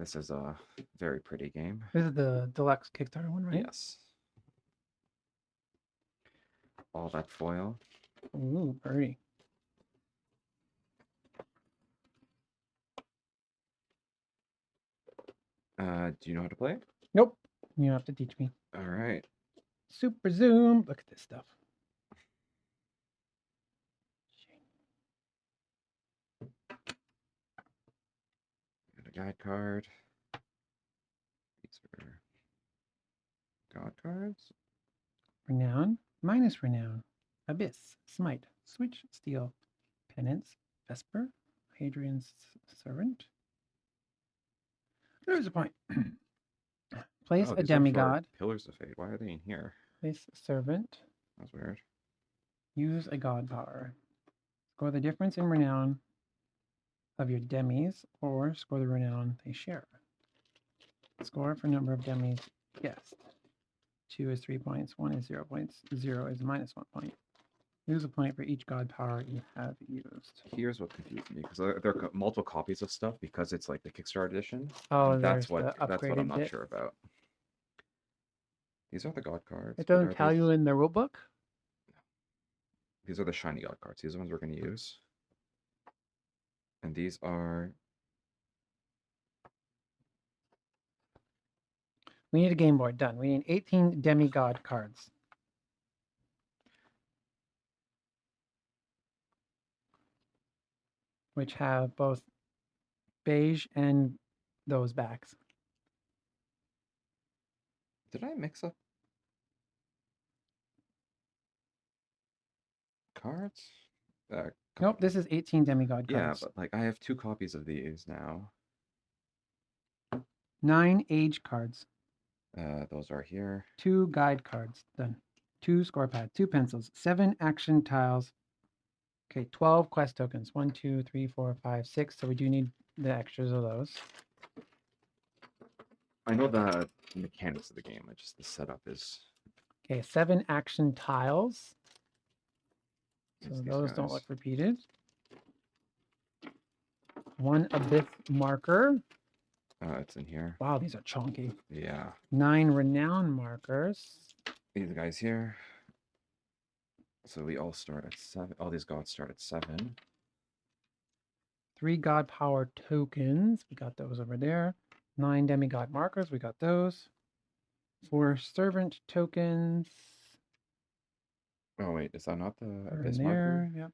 This is a very pretty game. This is the Deluxe Kickstarter one, right? Yes. All that foil. Ooh, pretty. Do you know how to play? Nope. You have to teach me. All right. Super zoom. Look at this stuff. Got a guide card. These are god cards. Renown. Minus Renown. Abyss. Smite. Switch. Steel. Penance. Vesper. Hadrian's Servant. There's a point. Place Oh, a these are for demigod. Pillars of Fate. Why are they in here? Place a servant. That's weird. Use a god power. Score the difference in renown of your demis, or score the renown they share. Score for number of demis guessed. 2 is 3 points, 1 is 0 points, 0 is minus 1 point. Lose a point for each god power you have used. Here's what confused me, because there are multiple copies of stuff because it's like the Kickstarter edition. Oh, that's there's what the I'm upgraded not bit. sure about. These are the god cards. It but doesn't are tell you these... in the rulebook? These are the shiny god cards. These are the ones we're going to use. And these are... We need a game board. Done. We need 18 demigod cards. Which have both beige and those backs. Did I mix up cards? Nope, this is 18 demigod Yeah, cards. but like I have 2 copies of these now. 9 age cards. Those are here. 2 guide cards. Done. 2 score pads. 2 pencils. 7 action tiles. Okay, 12 quest tokens. 1, 2, 3, 4, 5, 6. So we do need the extras of those. I know the mechanics of the game. It's just the setup is... Okay, 7 action tiles. So These those don't guys. look repeated. 1 abyss marker. It's in here. Wow, these are chunky. Yeah. 9 renown markers. These guys here. So we all start at 7. All these gods start at 7. 3 god power tokens. We got those over there. 9 demigod markers. We got those. 4 servant tokens. Oh wait, is that not the Are abyss in marker? there. Yep.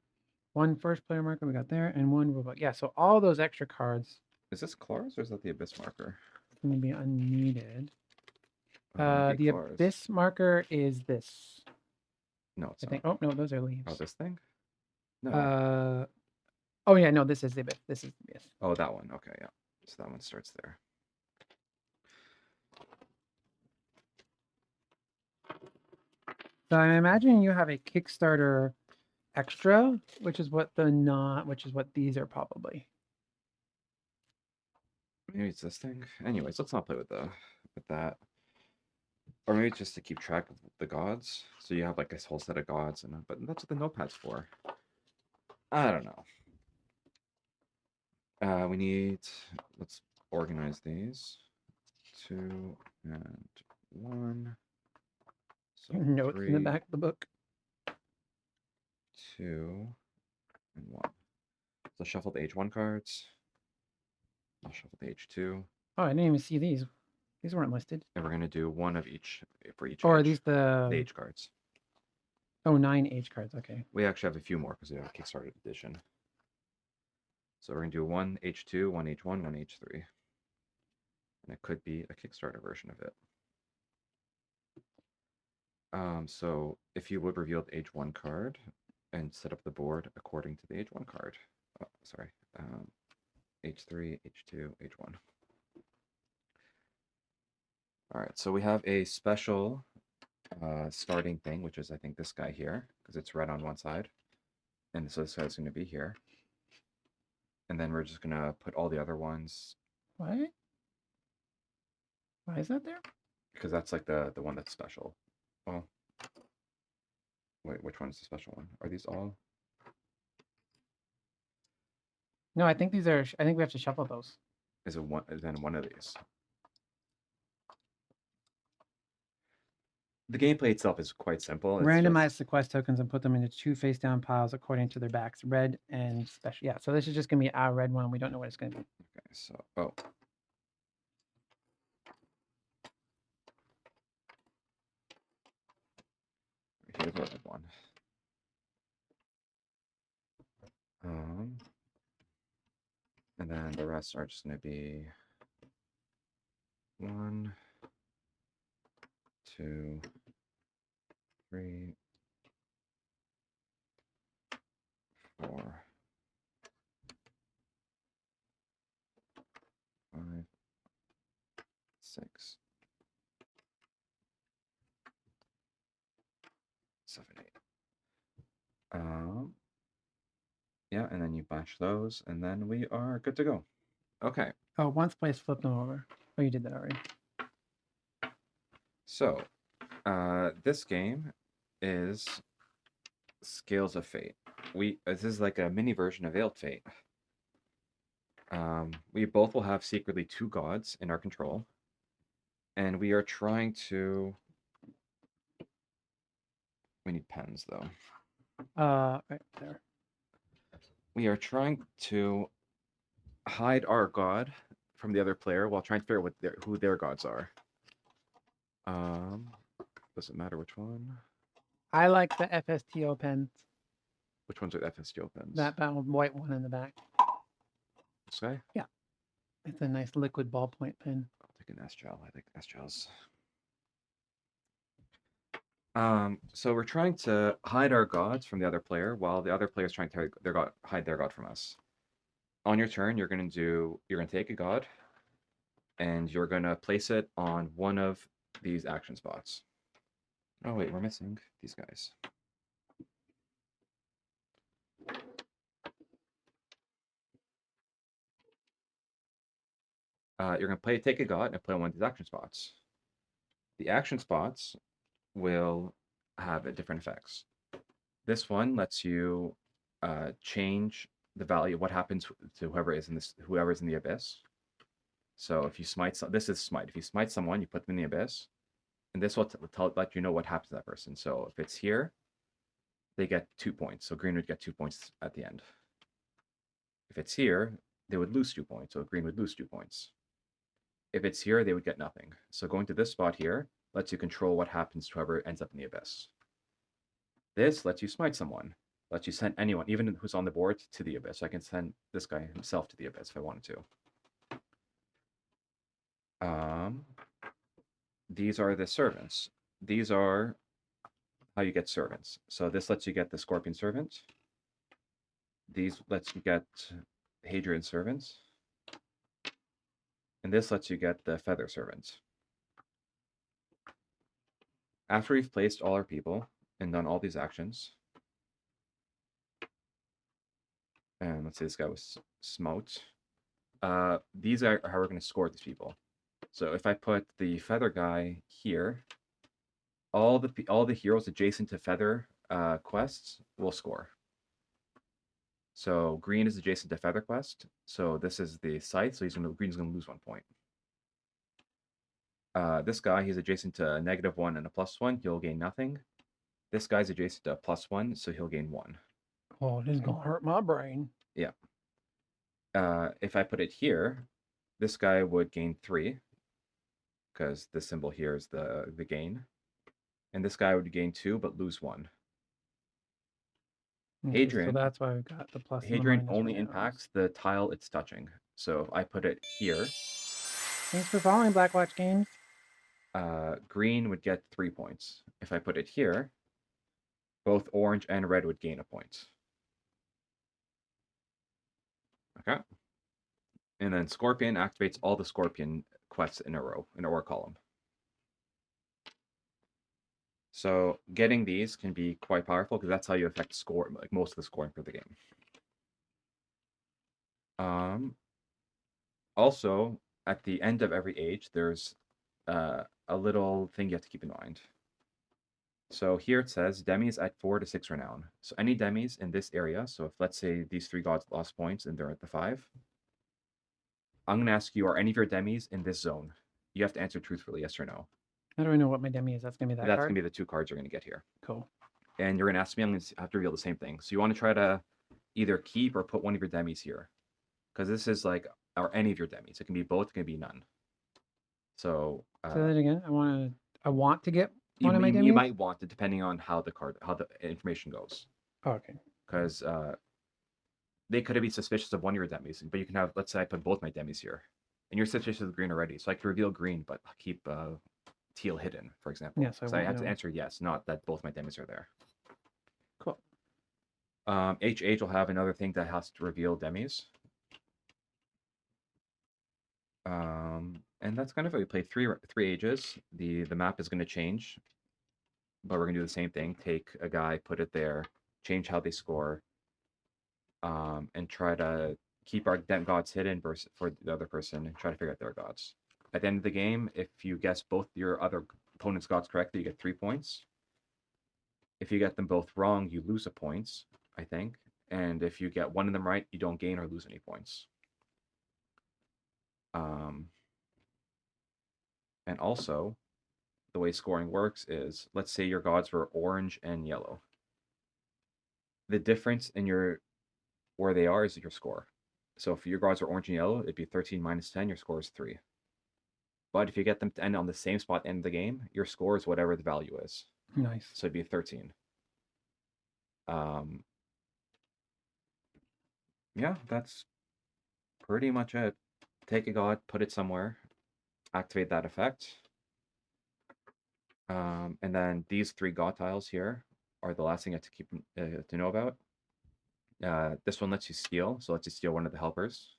1 first player marker we got there, and 1 rulebook. Yeah, so all those extra cards Is this Clar's or is that the abyss marker? going to be unneeded. Might be The Clar's. abyss marker is this. No, it's I not. think. Oh no, those are leaves. Oh, this thing? No. Oh yeah, no, this is the abyss. This is the abyss. Oh, that one. Okay, yeah. So that one starts there. So I'm imagining you have a Kickstarter extra, which is what these are probably. Maybe it's this thing. Anyways, let's not play with that. Or maybe it's just to keep track of the gods. So you have like this whole set of gods, but that's what the notepad's for. I don't know. Let's organize these. 2 and 1. So Notes 3, in the back of the book. 2, and 1. So shuffle the H1 cards. I'll shuffle the H2. Oh, I didn't even see these. These weren't listed. And we're going to do 1 of each for each Or are H. these The H cards. Oh, 9 H cards. Okay. We actually have a few more because we have a Kickstarter edition. So we're going to do 1 H2, 1 H1, 1 H3. And it could be a Kickstarter version of it. So if you would reveal the H1 card and set up the board according to the H1 card. Oh, sorry. H3, H2, H1. All right, so we have a special starting thing, which is, I think, this guy here, because it's red on one side. And so this guy's going to be here. And then we're just going to put all the other ones. What? Why is that there? Because that's like the one that's special. Well, wait, which one is the special one? Are these all? No, I think these are. I think we have to shuffle those. is then one of these. The gameplay itself is quite simple. It's Randomize just, the quest tokens and put them into 2 face-down piles according to their backs, red and special. Yeah, so this is just going to be our red one. We don't know what it's going to be. okay, so, oh. Here's the red one. And then the rest are just going to be 1, 2, 3, 4, 5, 6, 7, 8. Yeah, and then you bash those, and then we are good to go. Okay. Oh, once placed, flip them over. Oh, you did that already. So, this game is Scales of Fate. This is like a mini version of Veiled Fate. We both will have secretly 2 gods in our control, and we are trying to. We need pens though. Right there. We are trying to hide our god from the other player while trying to figure out who their gods are. Does it matter which one? I like the FSTO pens. Which ones are the FSTO pens? That white one in the back. This guy? Yeah. It's a nice liquid ballpoint pen. I'll take an S-gel. I like S-gels. So we're trying to hide our gods from the other player while the other player is trying to hide their god from us. On your turn, you're gonna take a god, and you're gonna place it on one of these action spots. Oh wait, we're missing these guys. You're gonna take a god and play on one of these action spots. The action spots will have different effects. This one lets you change the value of what happens to whoever's in the abyss. So if you smite, this is smite. If you smite someone, you put them in the abyss, and this will let you know what happens to that person. So if it's here, they get 2 points. So green would get 2 points at the end. If it's here, they would lose 2 points. So green would lose 2 points. If it's here, they would get nothing. So going to this spot here lets you control what happens to whoever ends up in the abyss. This lets you smite someone. Lets you send anyone, even who's on the board, to the abyss. So I can send this guy himself to the abyss if I wanted to. These are the servants. These are how you get servants. So this lets you get the Scorpion Servant. These lets you get Hadrian Servants. And this lets you get the Feather Servant. After we've placed all our people and done all these actions, and let's say this guy was Smote, these are how we're going to score these people. So if I put the Feather guy here, all the heroes adjacent to Feather quests will score. So green is adjacent to Feather quest. So this is the scythe. So green's gonna lose 1 point. This guy, he's adjacent to a -1 and a +1. He'll gain nothing. This guy's adjacent to a +1, so he'll gain 1. Oh, this is gonna hurt my brain. Yeah. If I put it here, this guy would gain 3, because this symbol here is the gain. And this guy would gain 2, but lose 1. Okay, Hadrian. so that's why we've got the plus. Hadrian only impacts the tile it's touching. So if I put it here. Thanks for following, Blackwatch Games. Green would get 3 points. If I put it here, both orange and red would gain a point. Okay. And then Scorpion activates all the Scorpion quests in a row, in a or column. So getting these can be quite powerful because that's how you affect score, like most of the scoring for the game. Also, at the end of every age, there's a little thing you have to keep in mind. So here it says demis at 4 to 6 renown. So any demis in this area, so if let's say these 3 gods lost points and they're at the 5, I'm going to ask you, are any of your demis in this zone? You have to answer truthfully, yes or no. How do I know what my demi is? That's gonna be that That's card. going to be the 2 cards you're going to get here. Cool. And you're going to ask me, I'm going to have to reveal the same thing. So you want to try to either keep or put one of your demis here. Because this is like, or any of your demis. It can be both, it can be none. So Say that again. I want to get you, one of my you, demis. you might want it depending on how the information goes. Oh, okay. Because they could be suspicious of one of your demis, but you can have, let's say I put both my demis here. And you're suspicious of green already, so I can reveal green, but keep teal hidden, for example. Yes, So I have to answer yes, not that both my demis are there. Cool. HH will have another thing that has to reveal demis. And that's kind of it. We play three ages. The map is going to change, but we're going to do the same thing. Take a guy, put it there, change how they score, and try to keep our gods hidden versus for the other person and try to figure out their gods. At the end of the game, if you guess both your other opponent's gods correctly, you get 3 points. If you get them both wrong, you lose a point, I think. And if you get one of them right, you don't gain or lose any points. And also, the way scoring works is, let's say your gods were orange and yellow. The difference in where they are is your score. So if your gods are orange and yellow, it'd be 13 minus 10, your score is 3. But if you get them to end on the same spot at the end of the game, your score is whatever the value is. Nice. So it'd be 13. Yeah, that's pretty much it. Take a god, put it somewhere, activate that effect. And then these 3 god tiles here are the last thing I have to keep to know about. This one lets you steal, so lets you steal one of the helpers.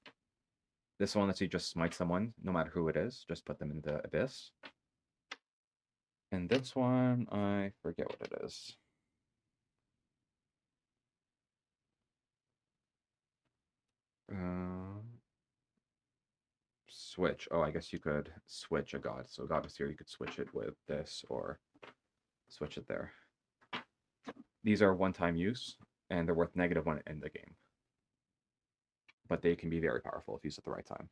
This one lets you just smite someone, no matter who it is, just put them in the abyss. And this one, I forget what it is. Switch. Oh, I guess you could switch a god. So god was here, you could switch it with this or switch it there. These are one-time use, and they're worth -1 in the game. But they can be very powerful if used at the right time.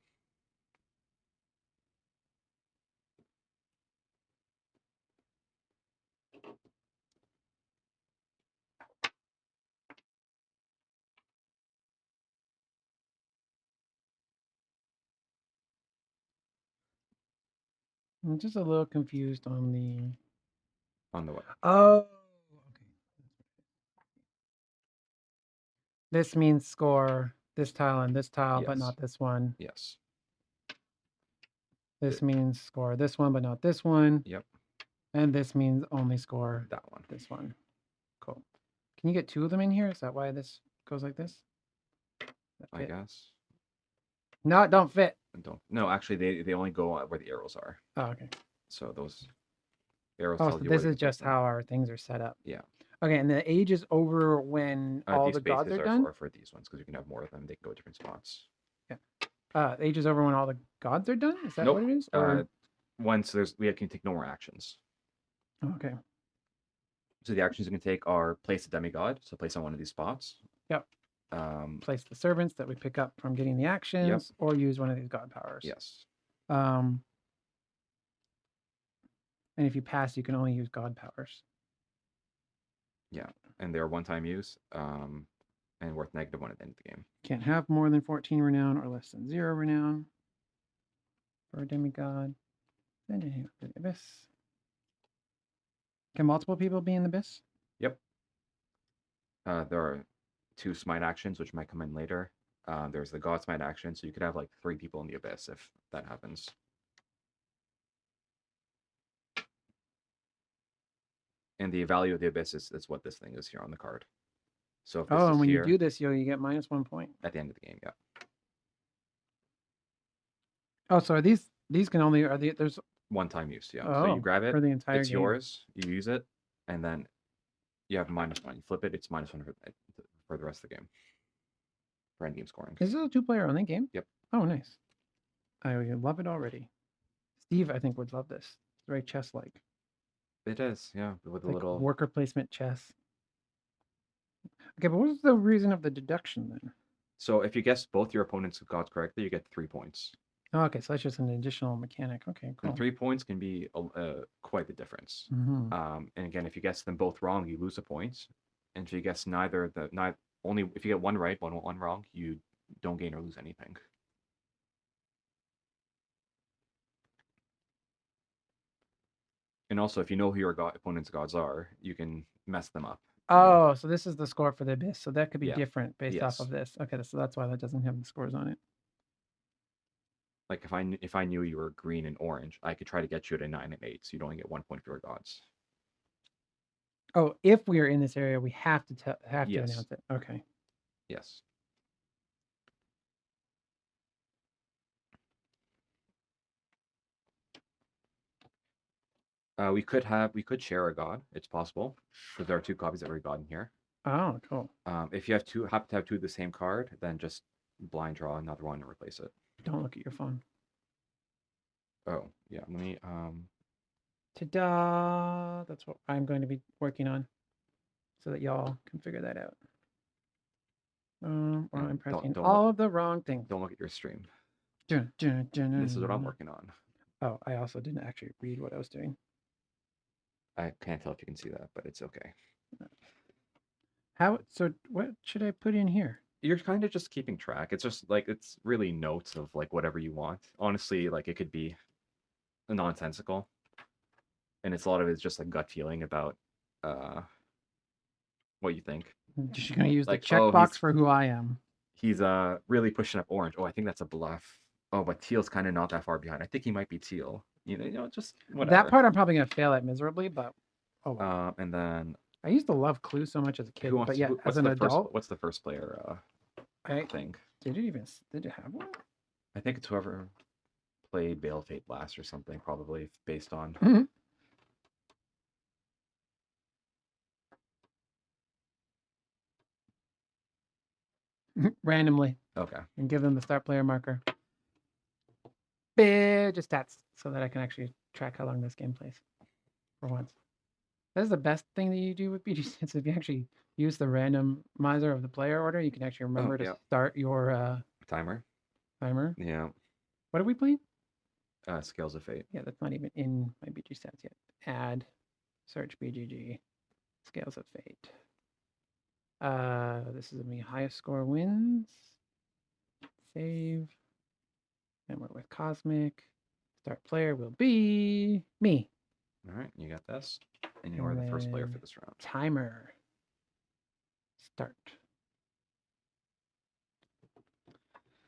I'm just a little confused on the. On the what? Oh, okay. This means score this tile and this tile, but Yes. not this one. Yes. This means score this one, but not this one. Yep. And this means only score That one. this one. Cool. Can you get 2 of them in here? Is that why this goes like this? I guess. No, it don't fit. No, actually, they only go where the arrows are. Oh, okay. So those arrows. Oh, tell so you this where is to place just them. how our things are set up. Yeah. Okay, and the age is over when all These the gods spaces are done? for these ones because you can have more of them. They can go different spots. Yeah. Age is over when all the gods are done? Is that Nope. what it is? Or... Once we can take no more actions. Okay. So the actions you can take are place a demigod, so place on one of these spots. Yep. Place the servants that we pick up from getting the actions, or use one of these god powers. Yes. And if you pass, you can only use god powers. Yeah, and they're one-time use, and worth -1 at the end of the game. Can't have more than 14 renown or less than 0 renown for a demigod. Then you the abyss. Can multiple people be in the abyss? Yep. There are 2 smite actions, which might come in later. There's the god smite action, so you could have like 3 people in the abyss if that happens. And the value of the abyss is what this thing is here on the card. So if this and is when here, you do this, you get -1 point. At the end of the game, yeah. Oh, so are these can only there's One-time use, yeah. Oh, so you grab it, for the entire it's game. yours, you use it, and then you have -1. You flip it, it's -1 for the rest of the game. For end game scoring. Is this a 2-player only game? Yep. Oh, nice. I love it already. Steve, I think, would love this. It's very chess-like. It is, yeah, with a Like little worker placement chess. Okay, but what's the reason of the deduction then? So if you guess both your opponent's gods correctly, you get 3 points. Oh, okay, so that's just an additional mechanic. Okay, cool. And 3 points can be quite the difference. Mm-hmm. And again, if you guess them both wrong, you lose a point. And if you guess only if you get one right, one wrong, you don't gain or lose anything. And also, if you know who your opponent's gods are, you can mess them up. Oh, so this is the score for the abyss. So that could be Yeah. different based off Yes. of this. Okay, so that's why that doesn't have the scores on it. Like if I knew you were green and orange, I could try to get you to 9 and 8, so you'd only get 1 point for your gods. Oh, if we are in this area, we have to Yes. announce it. Okay. Yes. We could share a god. It's possible because there are 2 copies of every god in here. Oh, cool. If you happen to have 2 of the same card, then just blind draw another one and replace it. Don't look at your phone. Oh yeah, let me Ta-da! That's what I'm going to be working on, so that y'all can figure that out. Well, I'm pressing all of the wrong things. Don't look at your stream. This This is what I'm working on. Oh, I also didn't actually read what I was doing. I can't tell if you can see that, but it's okay. So what should I put in here? You're kind of just keeping track. It's just like it's really notes of like whatever you want. Honestly, like it could be nonsensical, and a lot of it's just like gut feeling about what you think. Just gonna use Like, the checkbox for who I am. He's really pushing up orange. Oh, I think that's a bluff. Oh, but teal's kind of not that far behind. I think he might be teal. You know, just whatever. That part I'm probably gonna fail at miserably, but oh well. And then I used to love Clue so much as a kid, but yeah, as an adult, what's the first player thing? Did it have one? I think it's whoever played Bale Fate last or something, probably based on. Randomly. Okay. And give them the start player marker. Just stats so that I can actually track how long this game plays. For once. That's the best thing that you do with BG stats. If you actually use the randomizer of the player order, you can actually remember to start your timer. Yeah. What are we playing? Scales of Fate. Yeah, that's not even in my BG stats yet. Add, search BGG, Scales of Fate. This is me. Highest score wins. Save. And we're with Cosmic. Start player will be me. All right, you got this. And you are the first player for this round. Timer. Start.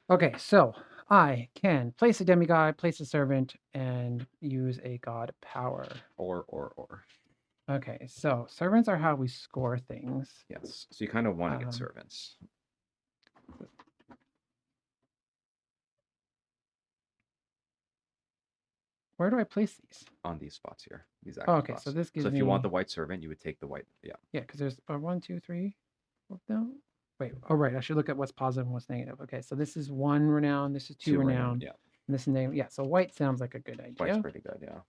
Okay, so I can place a demigod, place a servant, and use a god power. Or. Okay, so servants are how we score things. Yes, so you kind of want to get servants. Where do I place these? On these spots here. These okay, spots. So this gives me... So if you want the white servant, you would take the white. Yeah. Yeah, because there's 1, 2, 3. No. Wait. Oh, right. I should look at what's positive and what's negative. Okay, so this is 1 renown. This is 2 renown. Yeah. And this is name. Yeah. So white sounds like a good idea. White's pretty good. Yeah.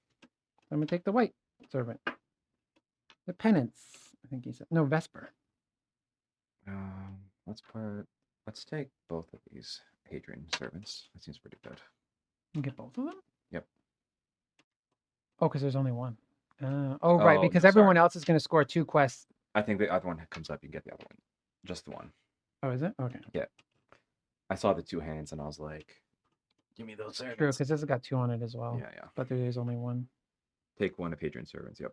I'm gonna take the white servant. The penance. I think he said no Vesper. Let's take both of these Hadrian servants. That seems pretty good. You get both of them? Yep. Oh, because there's only one. Right, because everyone else is going to score 2 quests. I think the other one comes up. You get the other one. Just the one. Oh, is it? Okay. Yeah. I saw the 2 hands and I was like, give me those servants. True, because this has got 2 on it as well. Yeah. But there is only 1. Take 1 of Hadrian servants. Yep.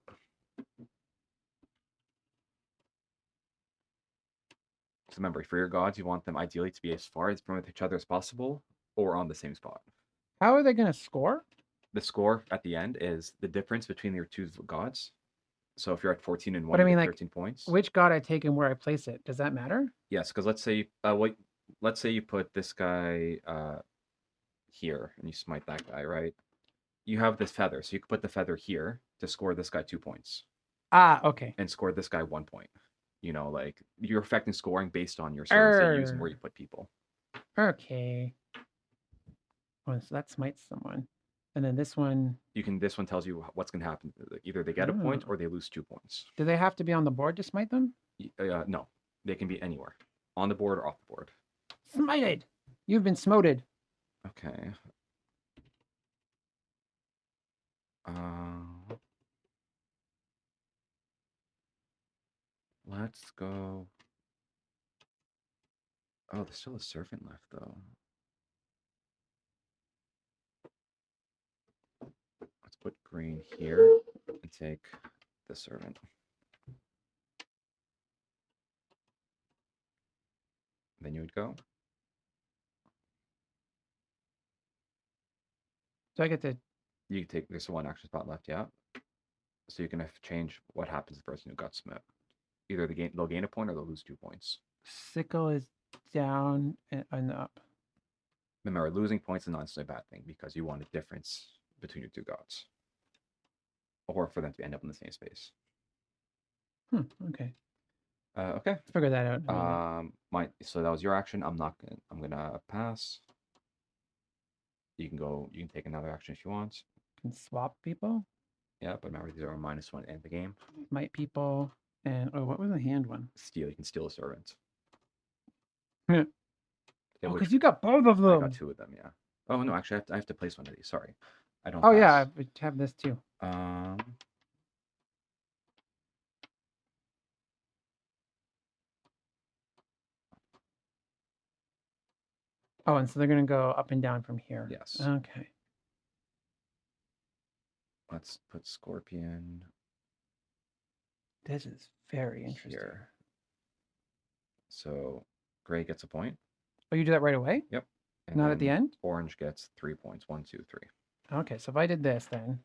So remember, for your gods, you want them ideally to be as far from each other as possible or on the same spot. How are they going to score? The score at the end is the difference between your 2 gods. So if you're at 14 and 1, you get 13 points. Which god I take and where I place it, does that matter? Yes, because let's say you put this guy here and you smite that guy, right? You have this feather, so you could put the feather here to score this guy 2 points. Okay. And score this guy 1 point. You know, like you're affecting scoring based on your servants that you use and where you put people. Okay. Oh, so that smites someone. And then this one... This one tells you what's going to happen. Either they get a point or they lose 2 points. Do they have to be on the board to smite them? No. They can be anywhere. On the board or off the board. Smited! You've been smoted. Okay. Let's go. Oh, there's still a servant left, though. Let's put green here and take the servant. Then you would go. So I get to. You take, there's one action spot left, yeah. So you can change what happens to the person who got smit. Either they'll gain a point or they'll lose 2 points. Sickle is down and up. Remember, losing points is not necessarily a bad thing because you want a difference between your two gods. Or for them to end up in the same space. Okay. Okay. Figure that out. In a minute. So that was your action. I'm gonna pass. You can take another action if you want. Can swap people. Yeah, but remember these are -1 in the game. Might people and what was the hand one? Steal. You can steal a servant. Oh, because you got both of them. I got 2 of them. Yeah. Oh no, actually, I have to place one of these. Sorry, I don't. Oh pass. yeah, I have this too. Oh, and so they're gonna go up and down from here. Yes. Okay. Let's put Scorpion. This is very interesting. Here. So gray gets a point. Oh, you do that right away? Yep. And not at the end? Orange gets 3 points. 1, 2, 3. Okay, so if I did this then.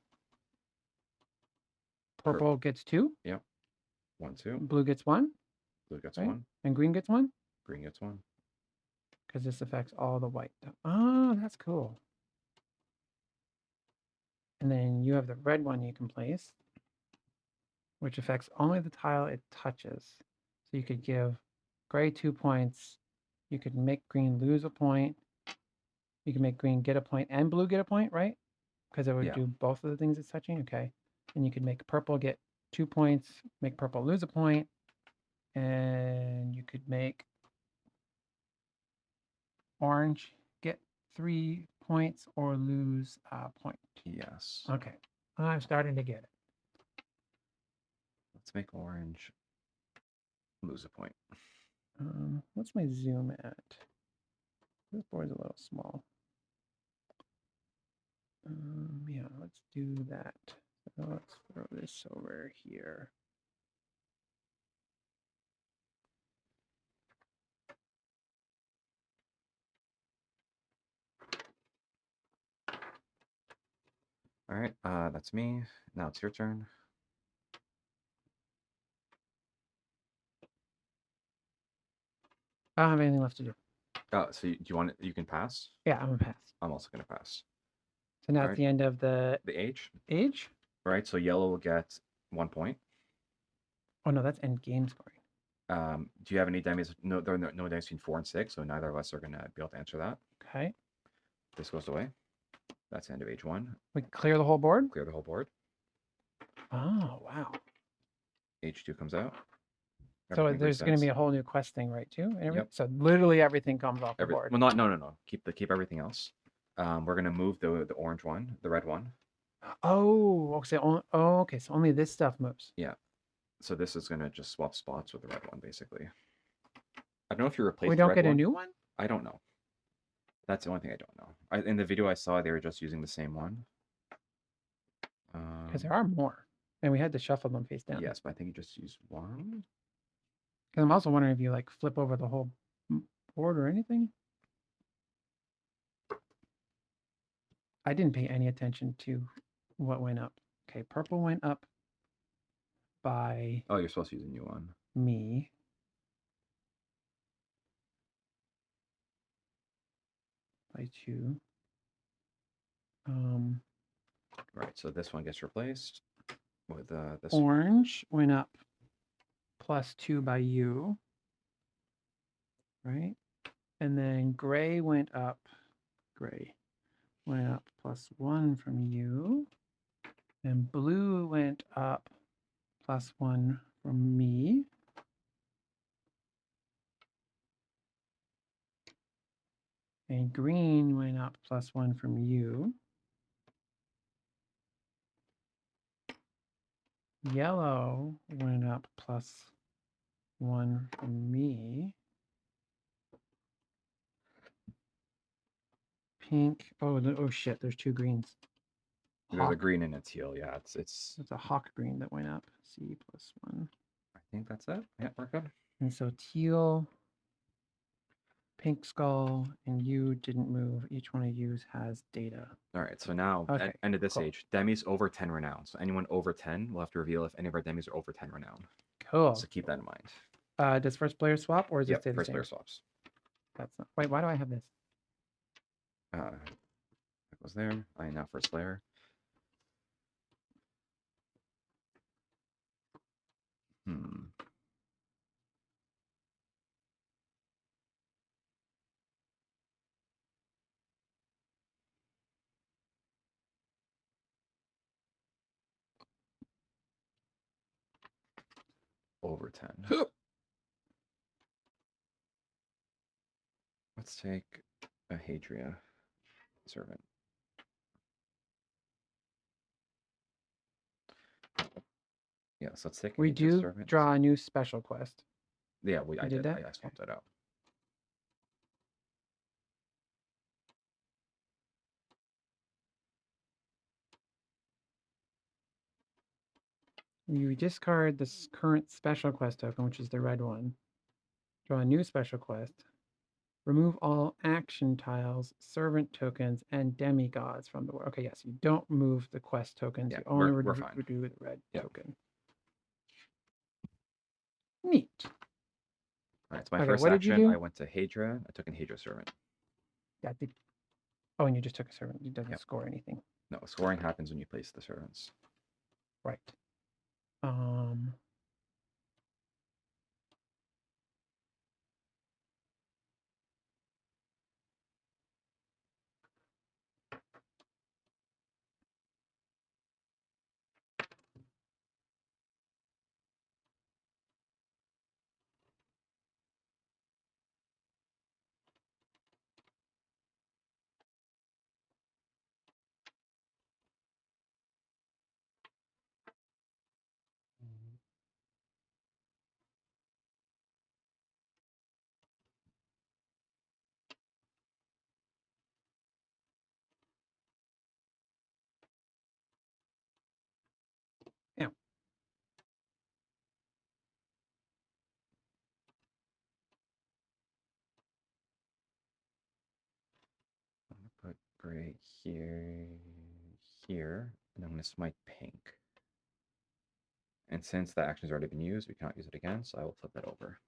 Purple gets 2. Yep. 1, 2. Blue gets 1. Blue gets right? 1. And green gets 1? Green gets 1. Because this affects all the white. Oh, that's cool. And then you have the red one you can place, which affects only the tile it touches. So you could give gray 2 points. You could make green lose a point. You can make green get a point and blue get a point, right? Because it would do both of the things it's touching. Okay. And you could make purple get 2 points, make purple lose a point, and you could make orange get 3 points or lose a point. Yes. Okay. I'm starting to get it. Let's make orange lose a point. What's my zoom at? This board's a little small. Yeah, let's do that. So let's throw this over here. All right, that's me. Now it's your turn. I don't have anything left to do. So do you want it? You can pass. Yeah, I'm gonna pass. I'm also gonna pass. So now it's the end of the age. Age? Right. So yellow will get 1 point. Oh no, that's end game scoring. Do you have any demis? No, there are no demis between 4 and 6, so neither of us are gonna be able to answer that. Okay. This goes away. That's the end of age 1. We clear the whole board? Clear the whole board. Oh, wow. Age 2 comes out. So there's going to be a whole new quest thing, right, too? Yep. So literally everything comes off the board. Well, no. Keep everything else. We're gonna move the orange one, the red one. Oh, okay. So only this stuff moves. Yeah. So this is gonna just swap spots with the red one, basically. I don't know if you replace. We don't get a new one? I don't know. That's the only thing I don't know. In the video I saw, they were just using the same one. Because there are more, and we had to shuffle them face down. Yes, but I think you just use one. Because I'm also wondering if you like flip over the whole board or anything. I didn't pay any attention to what went up. Okay, purple went up by. Oh, you're supposed to use a new one. Me. By 2. Right, so this one gets replaced with this. Orange went up +2 by you. Right? And then gray went up. Gray went up +1 from you. And blue went up +1 from me. And green went up +1 from you. Yellow went up +1 for me. Pink. Oh, oh shit! There's 2 greens. There's a Hawk. green and a teal. Yeah, it's. It's a hawk green that went up. C +1. I think that's it. Yeah, we're good. And so teal, pink skull, and you didn't move. Each one of you has data. All right. So now, Okay, at end of this cool. stage, demis over 10 renown. So anyone over 10, we'll have to reveal if any of our demis are over 10 renown. Cool. So keep that in mind. Does first player swap or is it stay the first same? player swaps. That's not. Wait, why do I have this? That goes there. I now first player. Over 10. Let's take a Hadria servant. Yeah, so let's take a We Hadria do servant. draw a new special quest. Yeah, I did. that? I swapped that out. You discard this current special quest token, which is the red one. Draw a new special quest. Remove all action tiles, servant tokens, and demigods from the board. Okay, yes, you don't move the quest tokens. Yeah, you only we're fine. do the red Yeah. token. Neat. All right, so my Okay, first what did you action, do? I went to Hadria. I took an Hadria servant. Yeah. Oh, and you just took a servant. It doesn't Yep. score anything. No, scoring happens when you place the servants. Right. Yeah. I'm gonna put gray here, and I'm gonna smite pink. And since the action's already been used, we cannot use it again, so I will flip that over.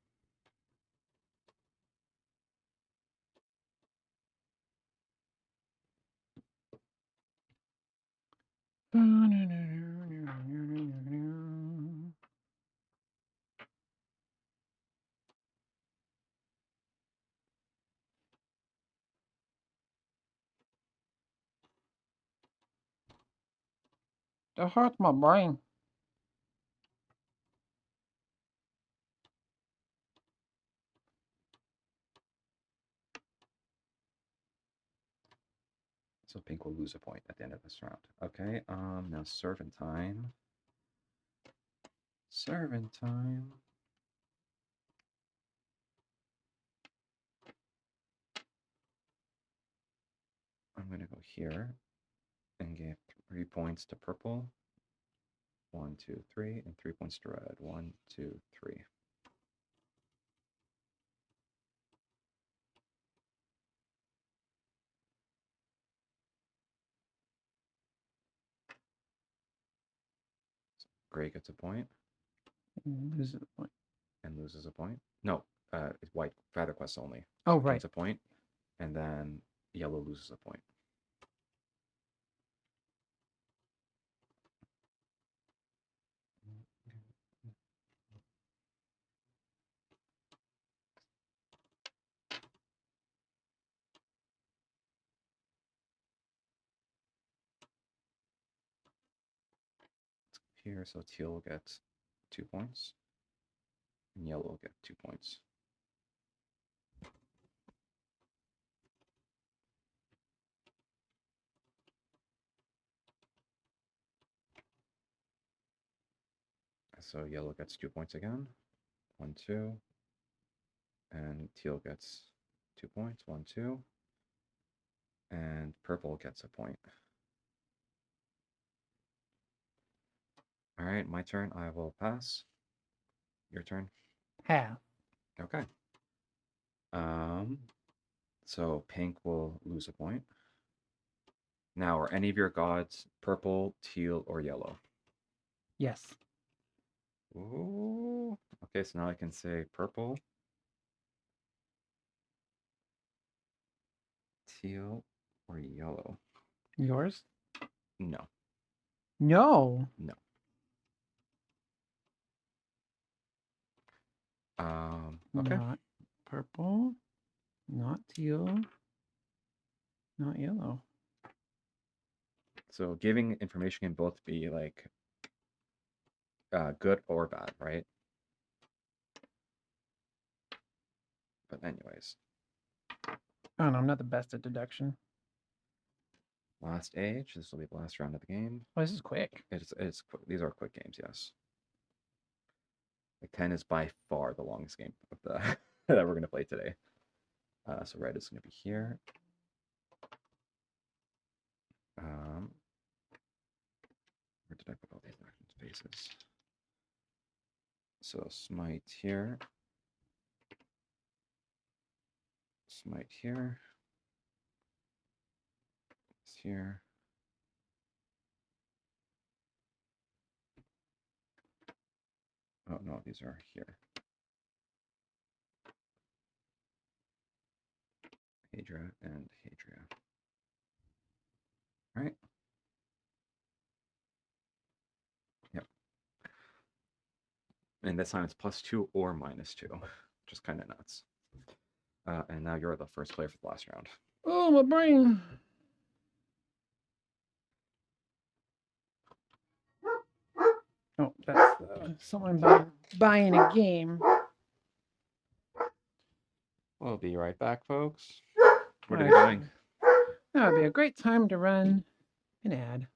That hurts my brain. So pink will lose a point at the end of this round. Okay, now servant time. Servant time. I'm gonna go here and give 3 points to purple. 1, 2, 3, and 3 points to red. 1, 2, 3. Gray gets a point. Loses a point. And loses a point. No, it's white. Feather quest only. Oh, So right. gains a point, and then yellow loses a point. Here, so teal will get 2 points, and yellow will get 2 points. So yellow gets 2 points again. 1, 2. And teal gets 2 points. 1, 2. And purple gets a point. All right, my turn. I will pass. Your turn. Half. Okay. So pink will lose a point. Now, are any of your gods purple, teal, or yellow? Yes. Ooh. Okay, so now I can say purple, teal, or yellow. Yours? No. No. No. Okay. Not purple. Not teal. Not yellow. So giving information can both be like good or bad, right? But anyways, I don't know. I'm not the best at deduction. last age. This will be the last round of the game. Oh, this is quick. These are quick games, yes. Like 10 is by far the longest game of the that we're gonna play today. So red is gonna be here. Where did I put all these action spaces? So smite here. Smite here. It's here. Oh no, these are here. Hadria and Hadria. All right. Yep. And this time it's +2 or -2, which is kind of nuts. And now you're the first player for the last round. Oh, my brain. Oh, that's someone buying a game. We'll be right back, folks. What are Right. they doing? That would be a great time to run an ad.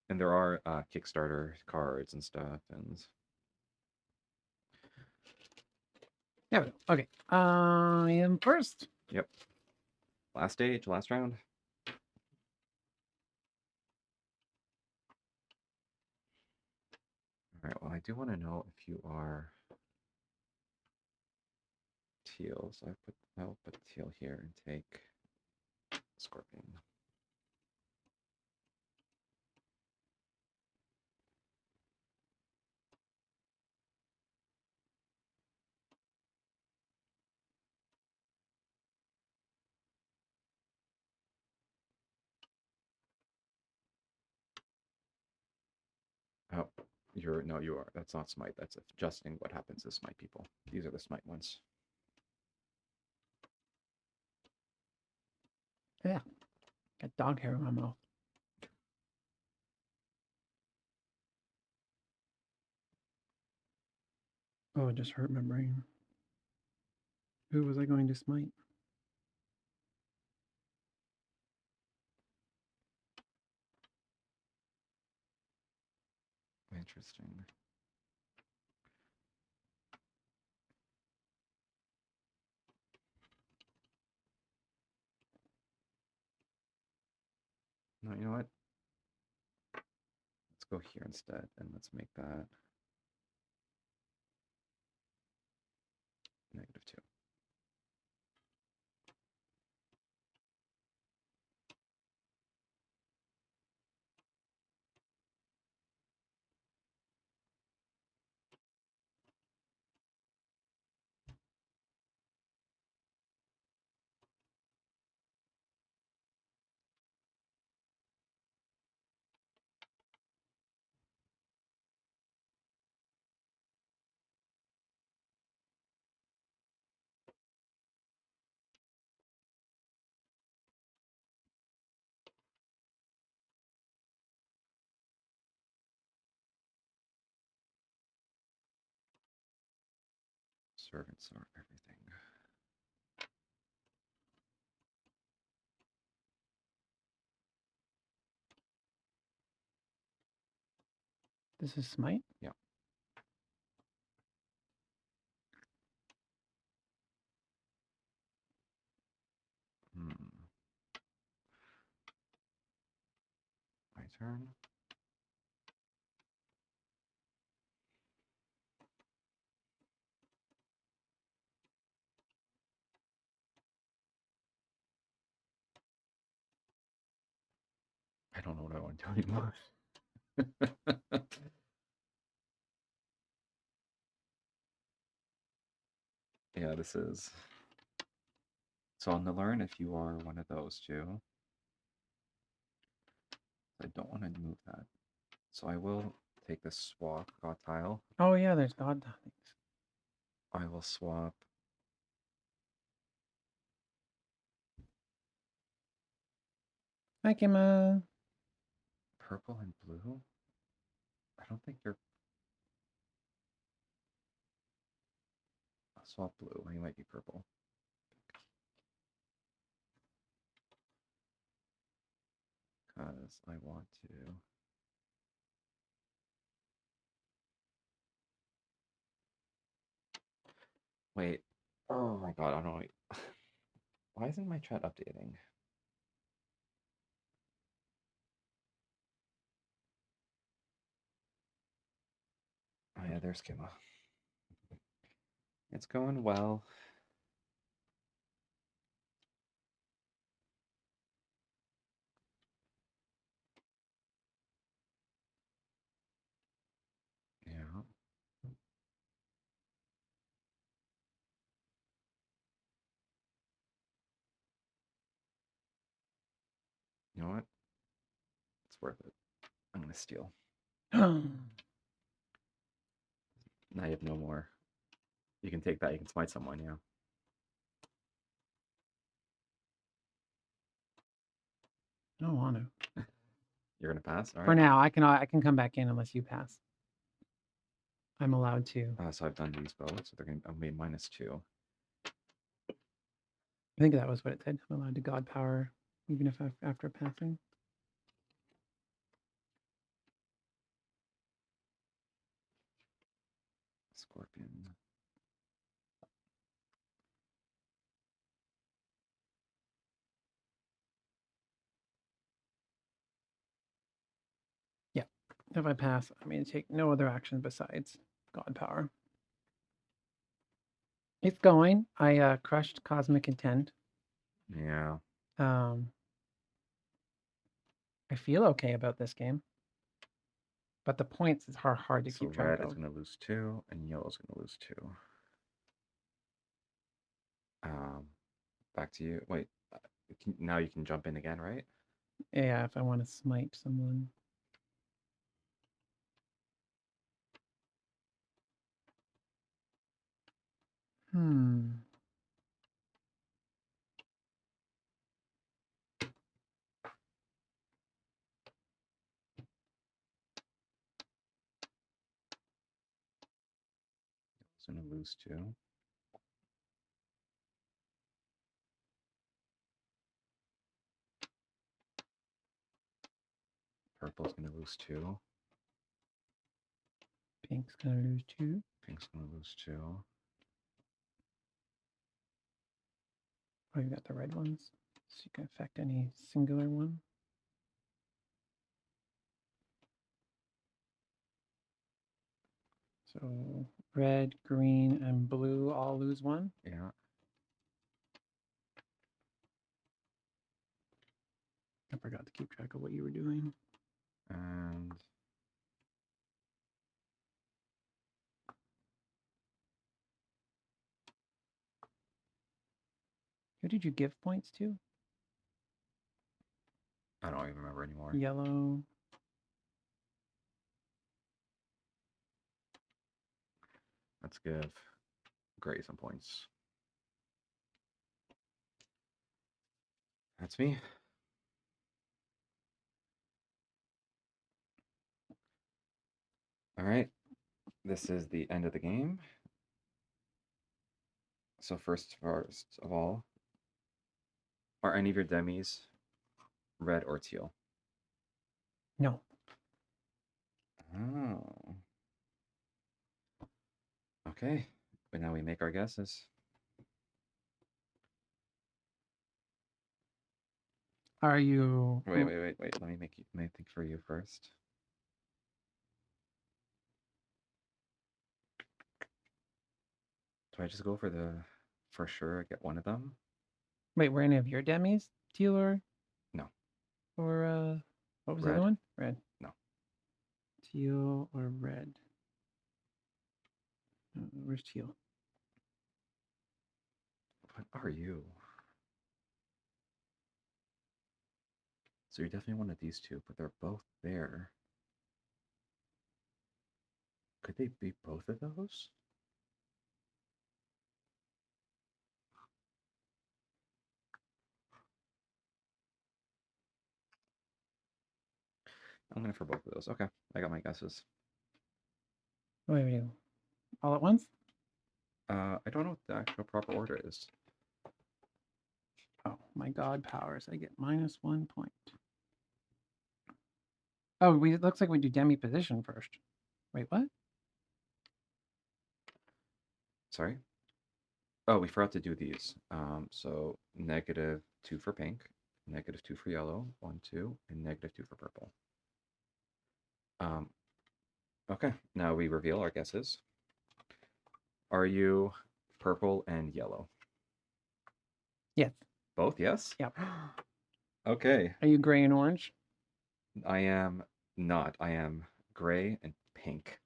And there are Kickstarter cards and stuff. And Yeah. Okay. I am first. yep. Last stage, last round. All right. Well, I do want to know if you are teal. So I'll put teal here and take scorpion. Oh, you are. That's not smite. That's adjusting what happens to smite people. These are the smite ones. Yeah. Got dog hair in my mouth. Oh, it just hurt my brain. Who was I going to smite? Interesting. No, you know what? Let's go here instead, and let's make that -2. Servants are everything. This is Smite? Yeah. Hmm. My turn. I don't know what I want to do anymore. Yeah, this is. So on the learn, if you are one of those two, I don't want to move that. So I will take this swap god tile. Oh yeah, there's god things. I will swap Hi, Kimma. purple and blue. I don't think you're. I'll swap blue. You might be purple. Because I want to. Wait. Oh my god, I don't know. Why isn't my chat updating? Oh yeah, there's Kimma. It's going well. Yeah. You know what? It's worth it. I'm gonna steal. No Now you have no more. You can take that. You can smite someone. Yeah. want to. You're gonna pass. All For right. now, I can come back in unless you pass. I'm allowed to. So I've done these both. So they're gonna be -2. I think that was what it said. I'm allowed to god power even if after passing. Scorpion. Yeah. If I pass, I mean take no other action besides god power. It's going. I crushed Cosmic Intent. Yeah. I feel okay about this game. But the points is hard to So keep track red of. is gonna lose 2, and yellow's gonna lose 2. Back to you. Wait. Now you can jump in again, right? Yeah, if I want to smite someone. It's gonna lose 2. Purple's gonna lose 2. Pink's gonna lose 2. Pink's gonna lose 2. Oh, you got the red ones. So you can affect any singular one. So red, green, and blue all lose 1. Yeah. I forgot to keep track of what you were doing. And Who did you give points to? I don't even remember anymore. Yellow. Let's give Gray some points. That's me. All right. This is the end of the game. So first of all, are any of your demis red or teal? No. Oh. Okay. But now we make our guesses. Are you? Wait. Let me think for you first. Do I just go for sure get one of them? Wait, were any of your demis teal or? No. Or what was the Red. other one? Red. No. Teal or red? Where's teal? What are you? So you're definitely one of these two, but they're both there. Could they be both of those? I'm going for both of those. Okay, I got my guesses. Wait, all at once? I don't know what the actual proper order is. Oh, my god powers. I get -1 point. Oh, it looks like we do demi position first. Wait, what? Sorry? Oh, we forgot to do these. So -2 for pink, -2 for yellow, 1, 2, and -2 for purple. Okay, now we reveal our guesses. Are you purple and yellow? Yes. Both, yes? Yep. Okay. Are you gray and orange? I am not. I am gray and pink.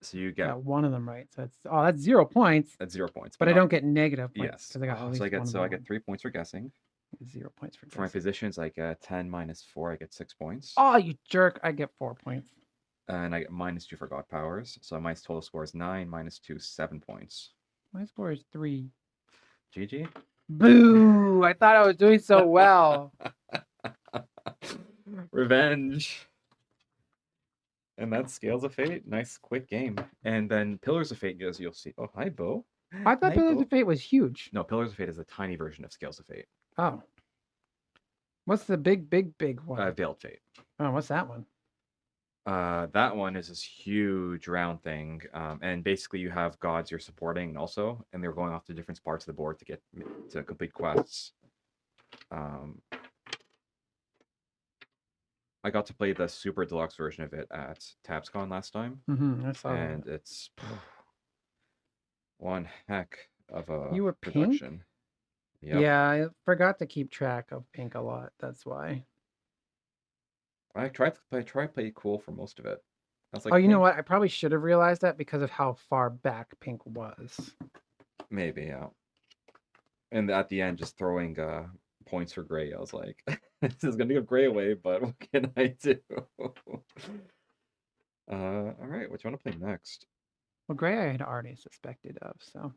So you get Got one of them right. So that's 0 points. at 0 points. But I don't get negative points Yes. because I got at least one. So I get 3 points for guessing. 0 points for For my guessing. positions, I get 10 minus 4. I get 6 points. Oh, you jerk! I get 4 points. And I get -2 for God powers. So my total score is 9 minus 2, 7 points. My score is 3. GG. Boo! I thought I was doing so well. Revenge. And that's Scales of Fate. Nice, quick game. And then Pillars of Fate, as you'll see. Oh, hi, Bo. I thought Hi, Pillars Bo. of Fate was huge. No, Pillars of Fate is a tiny version of Scales of Fate. Oh. What's the big one? Veiled Fate. Oh, what's that one? That one is this huge round thing, and basically you have gods you're supporting also, and they're going off to different parts of the board to complete quests. I got to play the super deluxe version of it at TabsCon last time, I saw and that. it's one heck of a You were production. pink? Yep. Yeah, I forgot to keep track of pink a lot. That's why. I tried to play cool for most of it. I was like, Oh, you know pink? what? I probably should have realized that because of how far back pink was. Maybe, yeah. And at the end, just throwing points for gray. I was like, this is gonna give gray away, but what can I do? All right, what do you want to play next? Well, gray I had already suspected of, so